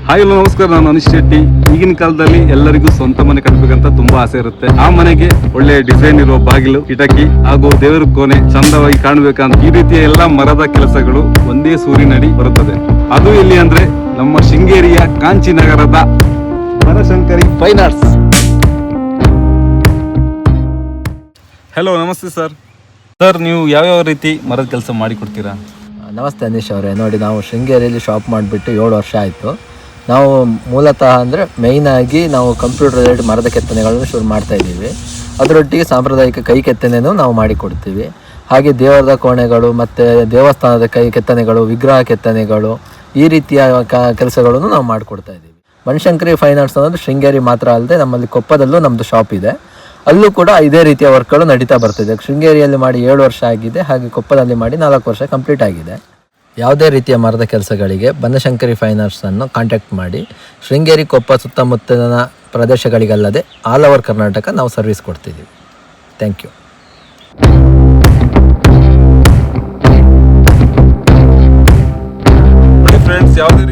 Hi hello ನಮಸ್ಕಾರ, ನಾನು ಅನಿಶ್ ಶೆಟ್ಟಿ. ಈಗಿನ ಕಾಲದಲ್ಲಿ ಎಲ್ಲರಿಗೂ ಸ್ವಂತ ಮನೆ ಕಟ್ಟಬೇಕಂತ ತುಂಬಾ ಆಸೆ ಇರುತ್ತೆ. ಆ ಮನೆಗೆ ಒಳ್ಳೆ ಡಿಸೈನ್ ಇರುವ ಬಾಗಿಲು, ಕಿಟಕಿ ಹಾಗೂ ದೇವರ ಕೋಣೆ ಚಂದವಾಗಿ ಕಾಣಬೇಕಂತ ಈ ರೀತಿಯ ಎಲ್ಲಾ ಮರದ ಕೆಲಸಗಳು ಒಂದೇ ಸೂರಿನಡಿ ಬರುತ್ತದೆ. ಅದು ಎಲ್ಲಿ ಅಂದ್ರೆ ನಮ್ಮ ಶೃಂಗೇರಿಯ ಕಾಂಚಿನಗರದ ಬನಶಂಕರಿ ಫೈನ್ ಆರ್ಟ್ಸ್. ಹಲೋ, ನಮಸ್ತೆ ಸರ್. ನೀವು ಯಾವ್ಯಾವ ರೀತಿ ಮರದ ಕೆಲಸ ಮಾಡಿಕೊಡ್ತೀರಾ? ನಮಸ್ತೆ ಅನೀಶ್ ಅವರೇ. ನೋಡಿ, ನಾವು ಶೃಂಗೇರಿಯಲ್ಲಿ ಶಾಪ್ ಮಾಡಿಬಿಟ್ಟು 7 ವರ್ಷ ಆಯಿತು. ನಾವು ಮೂಲತಃ ಅಂದರೆ ಮೇಯ್ನಾಗಿ ನಾವು ಕಂಪ್ಯೂಟರ್ ರಿಲೇಟೆಡ್ ಮರದ ಕೆತ್ತನೆಗಳನ್ನು ಶುರು ಮಾಡ್ತಾಯಿದ್ದೀವಿ. ಅದರೊಟ್ಟಿಗೆ ಸಾಂಪ್ರದಾಯಿಕ ಕೈ ಕೆತ್ತನೆಯೂ ನಾವು ಮಾಡಿಕೊಡ್ತೀವಿ. ಹಾಗೆ ದೇವರದ ಕೋಣೆಗಳು ಮತ್ತು ದೇವಸ್ಥಾನದ ಕೈ ಕೆತ್ತನೆಗಳು, ವಿಗ್ರಹ ಕೆತ್ತನೆಗಳು, ಈ ರೀತಿಯ ಕೆಲಸಗಳನ್ನು ನಾವು ಮಾಡಿಕೊಡ್ತಾ ಇದ್ದೀವಿ. ಬನಶಂಕರಿ ಫೈನ್ ಆರ್ಟ್ಸ್ ಅನ್ನೋದು ಶೃಂಗೇರಿ ಮಾತ್ರ ಅಲ್ಲದೆ ನಮ್ಮಲ್ಲಿ ಕೊಪ್ಪದಲ್ಲೂ ನಮ್ಮದು ಶಾಪ್ ಇದೆ. ಅಲ್ಲೂ ಕೂಡ ಇದೇ ರೀತಿಯ ವರ್ಕ್ಗಳು ನಡೀತಾ ಬರ್ತಿದೆ. ಶೃಂಗೇರಿಯಲ್ಲಿ ಮಾಡಿ 7 ವರ್ಷ ಆಗಿದೆ, ಹಾಗೆ ಕೊಪ್ಪದಲ್ಲಿ ಮಾಡಿ 4 ವರ್ಷ ಕಂಪ್ಲೀಟ್ ಆಗಿದೆ. ಯಾವುದೇ ರೀತಿಯ ಮರದ ಕೆಲಸಗಳಿಗೆ ಬನಶಂಕರಿ ಫೈನ್ ಆರ್ಟ್ಸನ್ನು ಕಾಂಟ್ಯಾಕ್ಟ್ ಮಾಡಿ. ಶೃಂಗೇರಿ, ಕೊಪ್ಪ ಸುತ್ತಮುತ್ತಲಿನ ಪ್ರದೇಶಗಳಿಗಲ್ಲದೆ ಆಲ್ ಓವರ್ ಕರ್ನಾಟಕ ನಾವು ಸರ್ವಿಸ್ ಕೊಡ್ತಿದ್ದೀವಿ. Thank you. ಫ್ರೆಂಡ್ಸ್, ಯಾವುದೇ